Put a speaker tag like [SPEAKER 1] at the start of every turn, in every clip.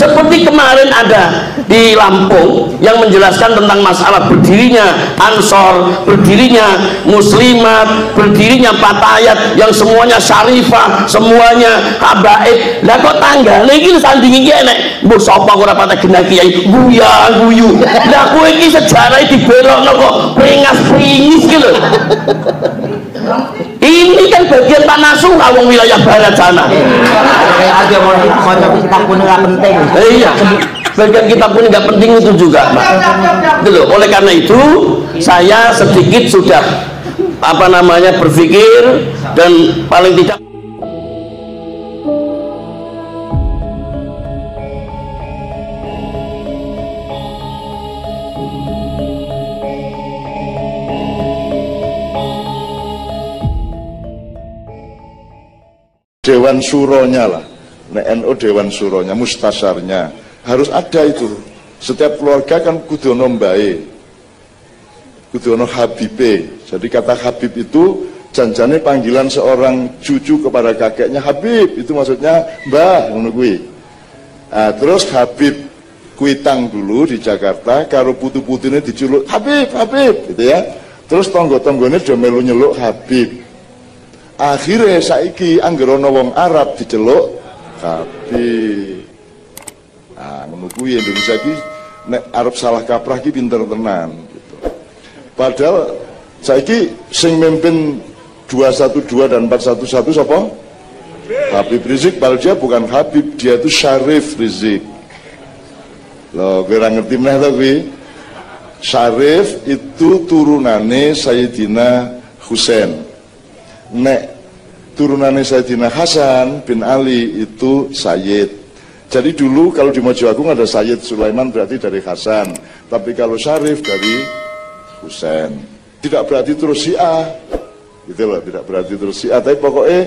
[SPEAKER 1] Seperti kemarin ada di Lampung yang menjelaskan tentang masalah berdirinya Ansor, berdirinya Muslimat, berdirinya Fatayat yang semuanya syarifah, semuanya habaib. Lah kok tanggane iki sandingi iki enek mbok sapa ora patah genah kiai guyu. Lah kowe iki sejarah dibelokno kok pringas-pringis iki lho. Ini kan bagian tanah Sungai wong wilayah barat sana.
[SPEAKER 2] Ada mau kitab pun nggak penting.
[SPEAKER 1] Iya, bagian kitab pun nggak penting itu juga, Pak. Gitu. Oleh karena itu, saya sedikit sudah berpikir dan paling tidak.
[SPEAKER 3] Dewan Suronya lah, NU Dewan Suronya, mustasarnya harus ada itu. Setiap keluarga kan kudono mbae, kudono habibe. Jadi kata Habib itu janjane panggilan seorang cucu kepada kakeknya Habib, itu maksudnya mbah ngono kuwi. Nah, terus Habib Kuitang dulu di Jakarta, karo putu-putune diculuk Habib, gitu ya. Terus tonggo-tonggone do melu nyeluk Habib. Akhirnya saiki anggere ana wong Arab diceluk Habib. Nah, ngono kuwi Indonesia iki nek arep salah kaprah iki pinter tenan gitu. Padahal saiki sing mimpin 212 dan 411 sapa? Habib Rizik, padahal dia bukan Habib, dia itu Syarif Rizik. Loh, kowe ora ngerti meneh to kuwi. Syarif itu turunane Sayyidina Husain. Nek turunannya Sayyidina Hasan bin Ali itu Sayyid. Jadi dulu kalau di Mojoagung ada Sayyid Sulaiman berarti dari Hasan, tapi kalau Syarif dari Husain. Tidak berarti terus Syiah, gitu loh, tidak berarti terus Syiah. Tapi pokoknya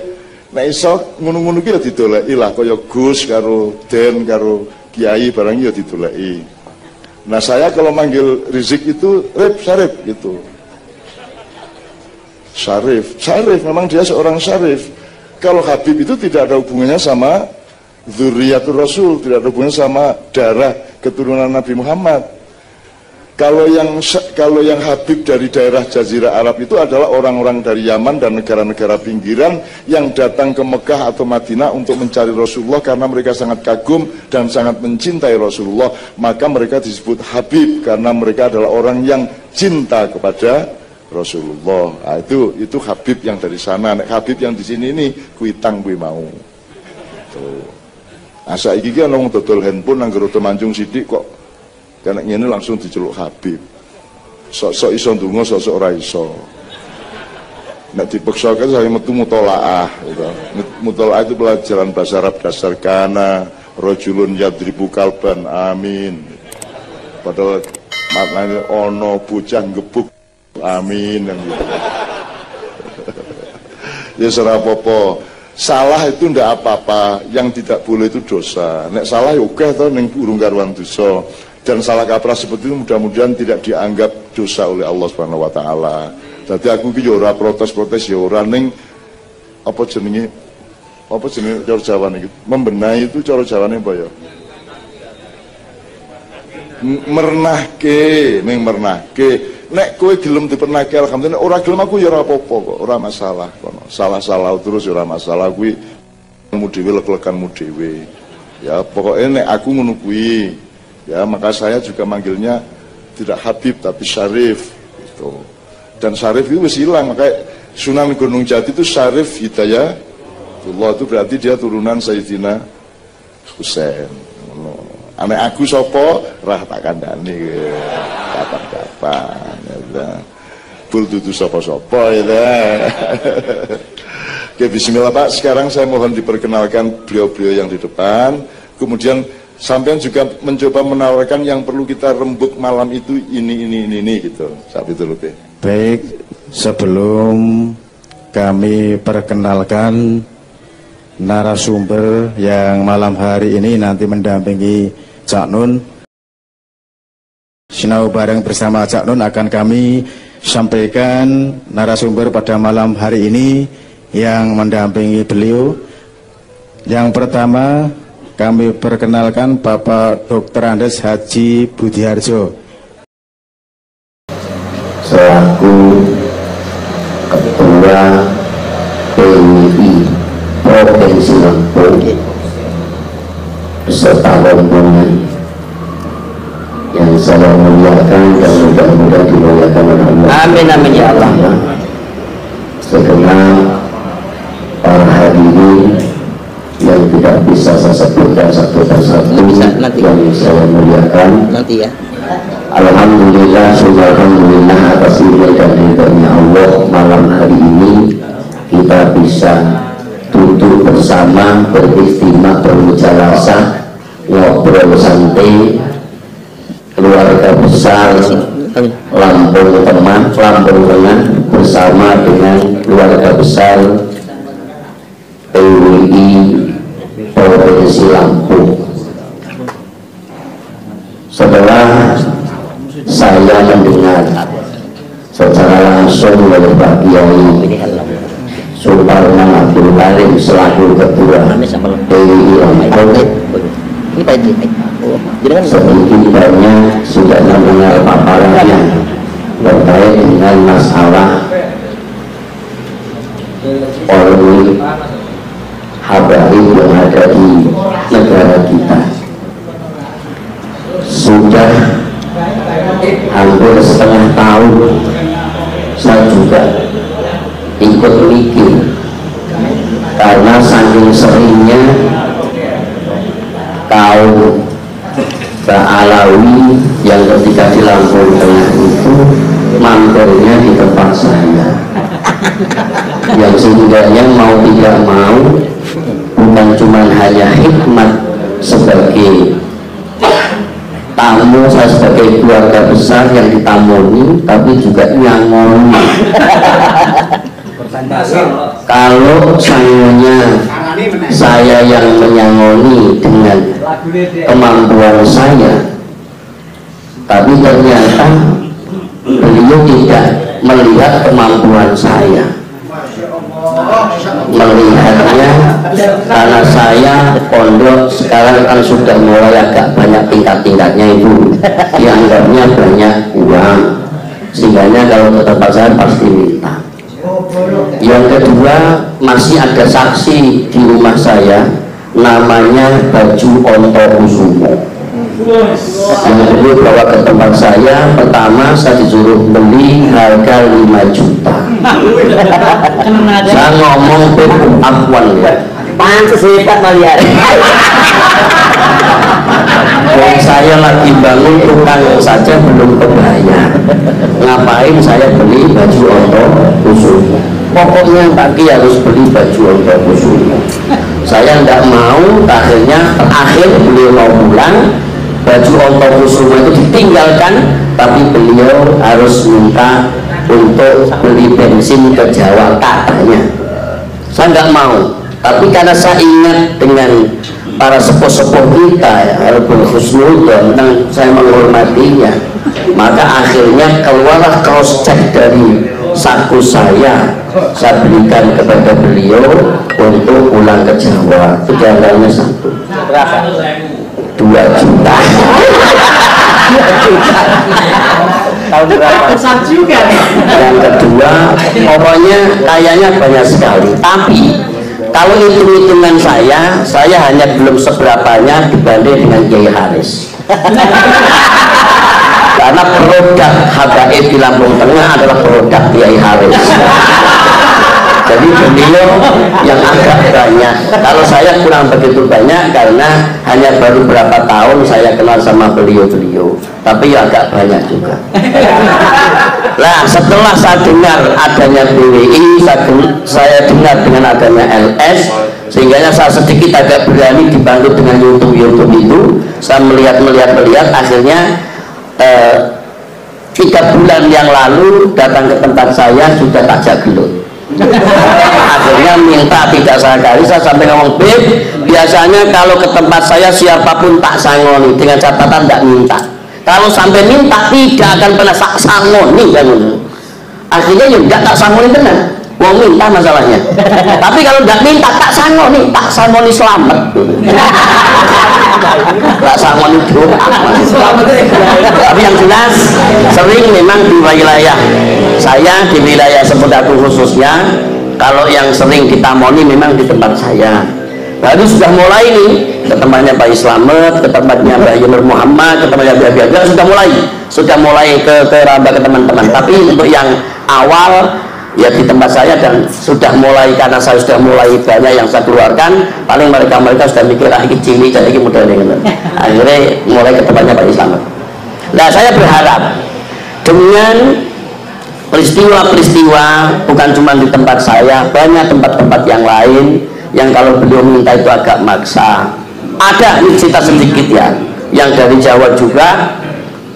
[SPEAKER 3] nek iso ngono-ngono ki ya didoleki lah, kaya Gus karo Den karo Kiai barang ya didoleki. Nah saya kalau manggil Rizik itu Syarif gitu. Syarif, memang dia seorang Syarif. Kalau Habib itu tidak ada hubungannya sama Dzurriyyatur Rasul, tidak ada hubungannya sama darah keturunan Nabi Muhammad. Kalau yang Habib dari daerah Jazirah Arab itu adalah orang-orang dari Yaman dan negara-negara pinggiran yang datang ke Mekah atau Madinah untuk mencari Rasulullah karena mereka sangat kagum dan sangat mencintai Rasulullah. Maka mereka disebut Habib karena mereka adalah orang yang cinta kepada Rasulullah. Nah, itu Habib yang dari sana. Nek Habib yang di sini ini Kuitang kuwi mau. Tuh. Nah, saiki ki ana wong dodol handphone nang Goroto Manjung sithik kok kena ngene langsung diceluk Habib. Sok-sok iso ndonga, sok-sok ora iso. Nek dipaksakan saya metu mutolaah gitu. Mutolaah itu pelajaran bahasa Arab dasar kana rajulun yadribu kalban amin. Padahal maknanya ono bocah ngebuk amin yang gitu. Ya serah popo. Salah itu ndak apa-apa, yang tidak boleh itu dosa. Nek salah ya oke toh ning urung karuan dosa. Dan salah kaprah seperti itu mudah-mudahan tidak dianggap dosa oleh Allah Subhanahu wa taala. Dadi aku ki yo ora protes-protes, yo ora ning apa jenenge cara Jawane iki. Membenahi itu cara Jawane apa ya? Mernahke. Nek kowe gelem dipernahke alhamdulillah, ora gelem aku ya ora apa-apa kok, ora masalah kono. Salah-salah terus ya ora masalah, kuwi mu dhewe lek-lekanmu dhewe. Ya pokoknya nek aku ngono kuwi. Ya maka saya juga manggilnya tidak Habib tapi Syarif gitu. Dan Syarif itu wis hilang, makanya Sunan Gunung Jati itu Syarif Hidayatullah, itu berarti dia turunan Sayyidina Husain. Ane aku sopo rah tak kandani kapan-kapan ya. Bul dudu sopo-sopo ya. Oke, bismillah Pak. Sekarang saya mohon diperkenalkan beliau-beliau yang di depan. Kemudian sampean juga mencoba menawarkan yang perlu kita rembuk malam itu ini gitu. Saat itu loh.
[SPEAKER 4] Baik, sebelum kami perkenalkan narasumber yang malam hari ini nanti mendampingi Cak Nun, sinau bareng bersama Cak Nun akan kami sampaikan narasumber pada malam hari ini yang mendampingi beliau. Yang pertama kami perkenalkan Bapak Dr. Andes Haji Budiharjo
[SPEAKER 5] selaku Ketua PWI Provinsi Lampung beserta rombongan yang saya muliakan dan mudah-mudahan dimuliakan oleh Allah. Amin amin ya Allah. Segenap para hadirin yang tidak bisa saya sebutkan satu persatu yang saya muliakan. Nanti ya. Alhamdulillah, alhamdulillah atas izin dan ridhonya Allah, malam hari ini kita bisa duduk bersama, beristimewa, bermujalasah, ngobrol santai, keluarga besar Lampung Teman, Lampung Tengah bersama dengan keluarga besar PWI Provinsi Lampung. Setelah saya mendengar secara langsung dari Pak Kiai Suparman Abdul Karim selaku Ketua PWI Lampung, sedikit banyak sudah mendengar paparannya terkait dengan masalah polemik habaib yang ada di negara kita. Sudah hampir setengah tahun saya juga ikut mikir, karena saking seringnya kaum Alawi yang ketika di Lampung Tengah itu mampirnya di tempat saya, yang sehingganya mau tidak mau bukan cuma hanya hikmat sebagai tamu, saya sebagai keluarga besar yang ditamuni, tapi juga nyangoni. Kalau saya yang menyangoni dengan kemampuan saya, tapi ternyata beliau tidak melihat kemampuan saya, melihatnya karena saya pondok sekarang kan sudah mulai agak banyak tingkat-tingkatnya, itu dianggapnya banyak uang, sehingga kalau ke tempat saya pasti minta. Yang kedua, masih ada saksi di rumah saya namanya Baju Onto Kusumo, yang dulu bawa ke tempat saya. Pertama saya disuruh beli harga 5 juta. Saya ngomong Afwan ya, pantes hebat melihat. Saya lagi bangun tukang saja belum kebayar, ngapain saya beli baju Onto Kusumo. Pokoknya Pak Ki harus beli baju Onto Kusumo. Saya tidak mau, akhirnya terakhir beliau mau pulang, baju Onto Kusumo itu ditinggalkan, tapi beliau harus minta untuk beli bensin ke Jawa katanya. Saya nggak mau, tapi karena saya ingat dengan para sepuh-sepuh kita ya, Arbul Husnudon, dan saya menghormatinya, maka akhirnya keluarlah cross check dari saku saya berikan kepada beliau untuk pulang ke Jawa. Itu jalannya 1. Berapa? 2 juta. 2 juta. Tahun berapa? Besar juga. Yang kedua, pokoknya kayaknya banyak sekali. Tapi kalau hitung-hitungan saya hanya belum seberapanya dibanding dengan Kiai Haris. Karena produk habaib di Lampung Tengah adalah produk Kiai Haris. Jadi beliau yang agak banyak. Kalau saya kurang begitu banyak karena hanya baru berapa tahun saya kenal sama beliau-beliau. Tapi ya agak banyak juga. Nah, setelah saya dengar adanya PWI, saya dengar dengan adanya LS, sehingga saya sedikit agak berani dibantu dengan YouTube itu. Saya melihat, akhirnya 3 bulan yang lalu datang ke tempat saya sudah tak gelut. Akhirnya minta, tidak sekali saya sampai ngomong, Beb, biasanya kalau ke tempat saya siapapun tak sangoni, dengan catatan tidak minta. Kalau sampai minta tidak akan pernah sangoni kan. Akhirnya ya enggak tak sangoni benar. mau minta masalahnya. Tapi kalau nggak minta tak sangoni selamat. Tak sangoni doa. Tapi yang jelas sering memang di wilayah saya, di wilayah Sepedaku khususnya, kalau yang sering ditamoni memang di tempat saya. Baru sudah mulai nih ke tempatnya Pak Islamet, ke tempatnya Mbak Yumur Muhammad, ke tempatnya Mbak Biaga, sudah mulai ke raba ke teman-teman. Tapi untuk yang awal ya di tempat saya, dan sudah mulai, karena saya sudah mulai banyak yang saya keluarkan, paling mereka sudah mikir ini cili jadi modalnya gitu. Akhirnya mulai ke tempatnya Pak Islamet. Nah, saya berharap dengan peristiwa-peristiwa bukan cuma di tempat saya, banyak tempat-tempat yang lain yang kalau beliau minta itu agak maksa. Ada ini cerita sedikit ya, yang dari Jawa juga,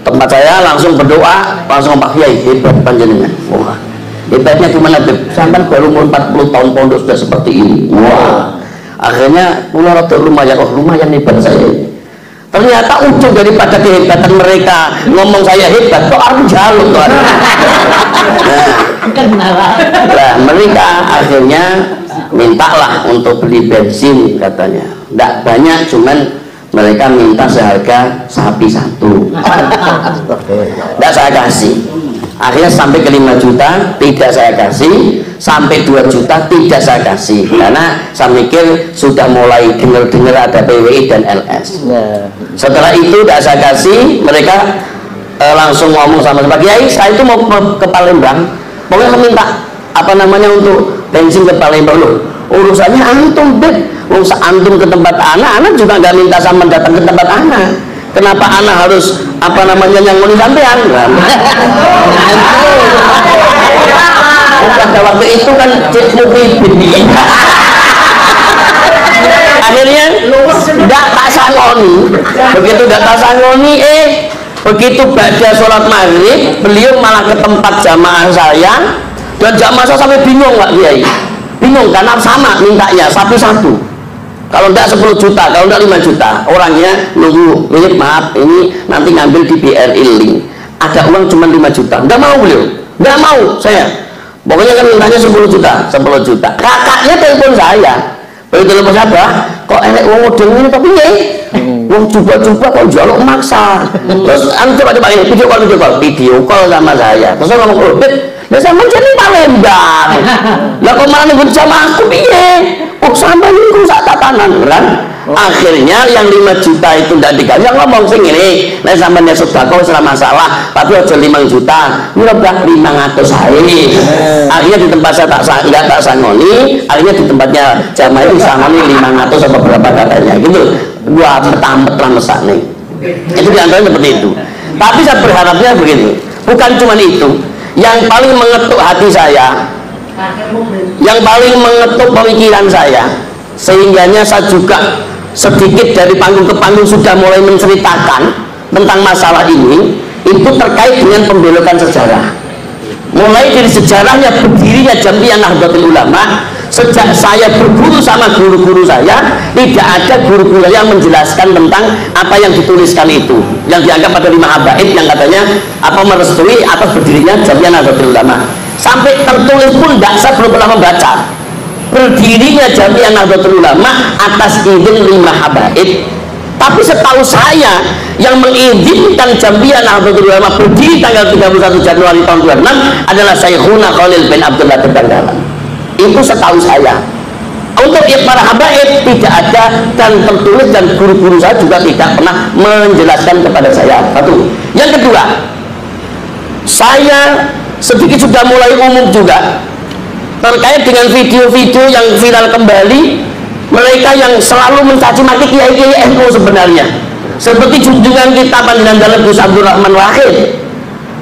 [SPEAKER 5] tempat saya langsung berdoa, langsung Pak Kiai, hebat panjenengan. Wah, hebatnya gimana? Sampai baru umur 40 tahun pondok sudah seperti ini. Wah, akhirnya mulai lumayan hebat saya. Ternyata ujung daripada kehebatan mereka ngomong saya hebat, kok aku jaluk tuh. Nah, mereka akhirnya mintalah untuk beli bensin katanya. Tidak banyak, cuman mereka minta seharga sapi satu. Tidak saya kasih. Akhirnya sampai ke 5 juta tidak saya kasih, sampai 2 juta tidak saya kasih, karena saya mikir sudah mulai dengar ada PWI dan LS. Setelah itu tidak saya kasih, mereka langsung ngomong sama Pak Kiai, saya itu mau ke Palembang, pokoknya saya minta untuk bensin ke Palembang. Loh, urusannya antum deh, antum ke tempat anak juga nggak minta sama datang ke tempat anak. Kenapa anak harus yang mau disampaikan? Pada waktu itu kan Cik Muhyiddin. Akhirnya tidak tak sangoni. Begitu tidak tak sangoni, begitu baca sholat maghrib, beliau malah ke tempat jamaah saya, dan jamaah saya sampai bingung Pak Kiai. Bingung karena sama mintanya sapi satu. Kalau enggak 10 juta, kalau enggak 5 juta, orangnya nunggu, maaf, ini nanti ngambil di BRI link, ada uang cuma 5 juta, enggak mau beliau, enggak mau saya, pokoknya kan mintanya 10 juta, kakaknya telepon saya, begitu telepon saya, kok enek uang model ini tapi uang coba-coba kok jaluk maksa, terus coba video call sama saya, terus saya ngomong, nah saya menjadi Palembang, lah kok malah nyebut sama aku sampai ini rusak tatanan kan? Akhirnya yang 5 juta itu tidak dikasih, yang ngomong sing ini, nah sampai sudah kau selama masalah, tapi aja 5 juta, ini udah 500 hari. Akhirnya di tempat saya tak sangoni, akhirnya di tempatnya jamaah itu sangoni 500 atau berapa katanya, gitu. Gua petang-petang mesak nih. Itu diantaranya seperti itu. Tapi saya berharapnya begitu, bukan cuma itu. Yang paling mengetuk hati saya, yang paling mengetuk pemikiran saya, sehingganya saya juga sedikit dari panggung ke panggung sudah mulai menceritakan tentang masalah ini, itu terkait dengan pembelokan sejarah. Mulai dari sejarahnya berdirinya Jam'iyah Nahdlatul Ulama. Sejak saya berguru sama guru-guru saya, tidak ada guru-guru yang menjelaskan tentang apa yang dituliskan itu, yang dianggap ada 5 habaib yang katanya merestui atas berdirinya Jam'iyah Nahdlatul Ulama. Sampai tertulis pun saya belum pernah membaca berdirinya Jam'iyah Nahdlatul Ulama atas izin 5 habaib. Tapi setahu saya yang mengizinkan Jam'iyah Nahdlatul Ulama berdiri tanggal 31 Januari tahun 2006 adalah Syekhuna Khalil bin Abdullah Bangkalan. Itu setahu saya. Untuk para habaib tidak ada dan tertulis, dan guru-guru saya juga tidak pernah menjelaskan kepada saya. Satu. Yang kedua, saya sedikit sudah mulai umum juga terkait dengan video-video yang viral kembali, mereka yang selalu mencaci maki kiai-kiai NU sebenarnya, seperti junjungan kita Panjenengan Dalam Gus Abdul Rahman Wahid,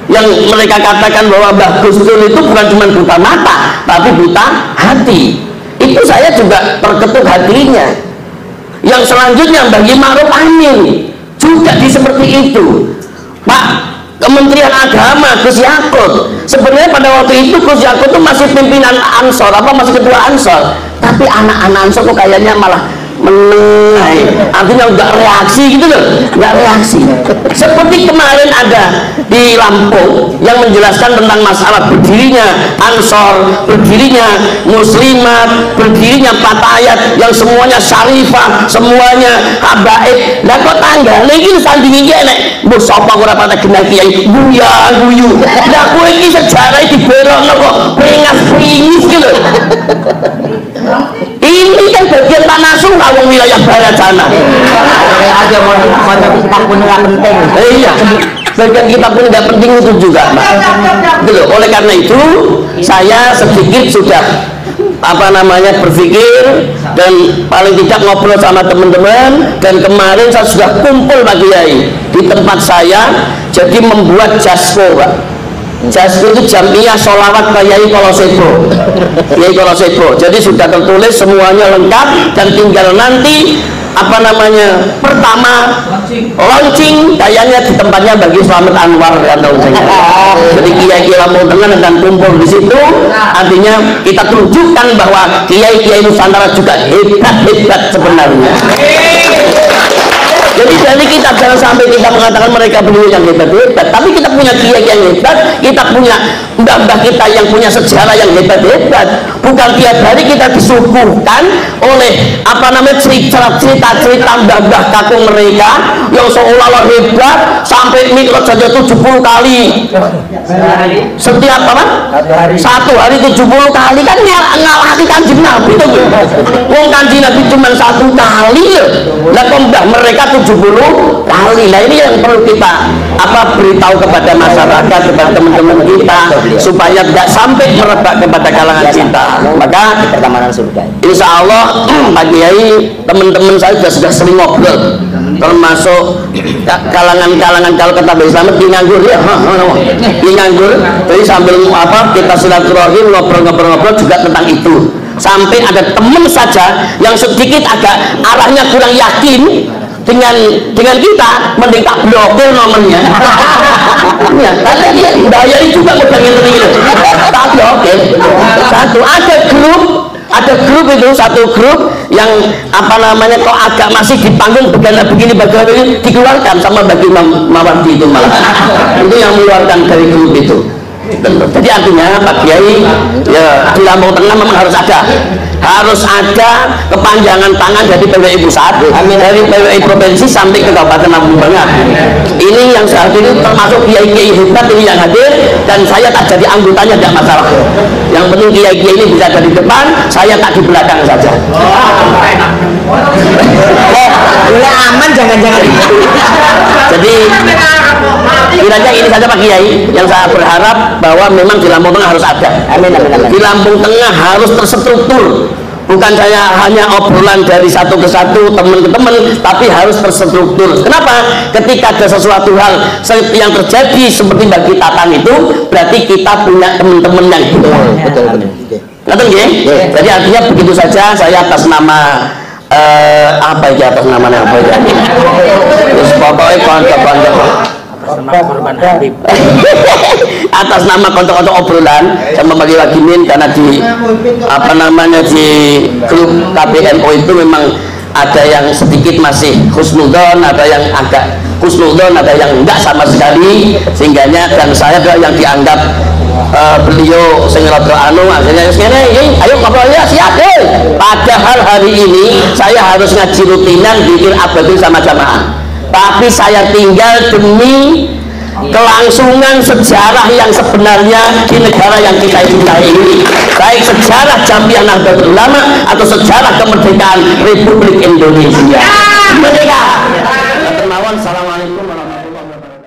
[SPEAKER 5] yang mereka katakan bahwa Mbah Gus Dur itu bukan cuma buta mata tapi buta hati. Itu saya juga terketuk hatinya. Yang selanjutnya bagi Ma'ruf Amin juga seperti itu. Pak Kementerian Agama Gus Yakut, sebenarnya pada waktu itu Gus Yakut itu masih pimpinan Ansor, masih ketua Ansor, tapi anak-anak Ansor kok kayaknya malah
[SPEAKER 1] meneng, artinya nggak reaksi gitu loh, nggak reaksi. Seperti kemarin ada di Lampung yang menjelaskan tentang masalah berdirinya Ansor, berdirinya Muslimat, berdirinya Fatayat yang semuanya syarifah, semuanya habaib. Lah kok tangga ini sandingi nek mbok sapa ora patah genah kiai buya guyu. Lah kowe iki sejarah dibelokno kok pengas-pengis gitu. Ini kan bagian tanah surga wong wilayah barat sana.
[SPEAKER 2] Ada mau kitab pun nggak penting.
[SPEAKER 1] Iya, bagian kitab pun nggak penting itu juga, Pak. Gitu. Oleh karena itu, saya sedikit sudah berpikir dan paling tidak ngobrol sama teman-teman, dan kemarin saya sudah kumpul Pak Kiai di tempat saya, jadi membuat jasko, Pak. Jasko itu jamiah sholawat Kiai Kolosebo. Kiai Kolosebo. Jadi sudah tertulis semuanya lengkap dan tinggal nanti pertama launching kayaknya di tempatnya bagi Slamet Anwar atau jadi kiai-kiai Lampung Tengah dan kumpul di situ, artinya kita tunjukkan bahwa kiai-kiai Nusantara juga hebat-hebat sebenarnya. Jadi dari kita jangan sampai kita mengatakan mereka beliau yang hebat-hebat, tapi kita punya kiai yang hebat, kita punya mbah-mbah kita yang punya sejarah yang hebat-hebat. Bukan tiap hari kita disuguhkan oleh cerita-cerita mbah-mbah kakung mereka yang seolah-olah hebat sampai mikrot saja 70 kali. Setiap satu hari 70 kali kan ngalahkan Kanjeng Nabi tuh. Wong Kanjeng Nabi cuma 1 kali ya. Lah mbah mereka 70 kali. Nah ini yang perlu kita beritahu kepada masyarakat, kepada teman-teman kita supaya tidak sampai merebak kepada kalangan kita. Maka
[SPEAKER 2] pertemanan surga.
[SPEAKER 1] Insya Allah Pak Kiai, teman-teman saya sudah sering ngobrol, termasuk kalangan-kalangan kalau kata Islam di nganggur ya, di nganggur. Jadi sambil kita silaturahim ngobrol-ngobrol juga tentang itu. Sampai ada teman saja yang sedikit agak arahnya kurang yakin dengan kita, mending tak blokir nomornya. Ya, karena dia bayari juga udah gitu. Tak blokir. Satu ada grup itu, satu grup yang kok agak masih di panggung begini dikeluarkan sama bagi Mawardi itu malah. Itu yang mengeluarkan dari grup itu. Jadi artinya Pak Kiai ya di Lampung Tengah memang harus ada kepanjangan tangan dari PWI pusat, dari PWI provinsi sampai ke Kabupaten Lampung Tengah. Ini yang saat ini termasuk kiai-kiai hebat ini yang hadir, dan saya tak jadi anggotanya tidak masalah. Yang penting kiai-kiai ini bisa dari depan, saya tak di belakang saja.
[SPEAKER 2] Aman jangan-jangan.
[SPEAKER 1] Jadi kiranya ini saja Pak Kiai yang saya berharap bahwa memang di Lampung Tengah harus ada. Di Lampung Tengah harus terstruktur. Bukan saya hanya obrolan dari satu ke satu, teman ke teman, tapi harus terstruktur. Kenapa? Ketika ada sesuatu hal yang terjadi seperti bagi Tatang itu, berarti kita punya teman-teman yang betul. Ngerti nggih? Jadi artinya begitu saja. Saya atas nama atas namanya apa ya? Terus pokoknya konco-konco atas nama konco-konco obrolan sama bagi Wagimin, karena di di grup KPNO itu memang ada yang sedikit masih husnudon, ada yang agak husnudon, ada yang enggak sama sekali, sehingganya dan saya yang dianggap beliau sing rada akhirnya ayo ngobrol ya siap deh. Padahal hari ini saya harus ngaji rutinan zikir abadi sama jamaah, tapi saya tinggal demi kelangsungan sejarah yang sebenarnya di negara yang kita cintai ini, baik sejarah Jamiah Nahdlatul Ulama atau sejarah kemerdekaan Republik Indonesia. Merdeka. Assalamualaikum warahmatullahi wabarakatuh.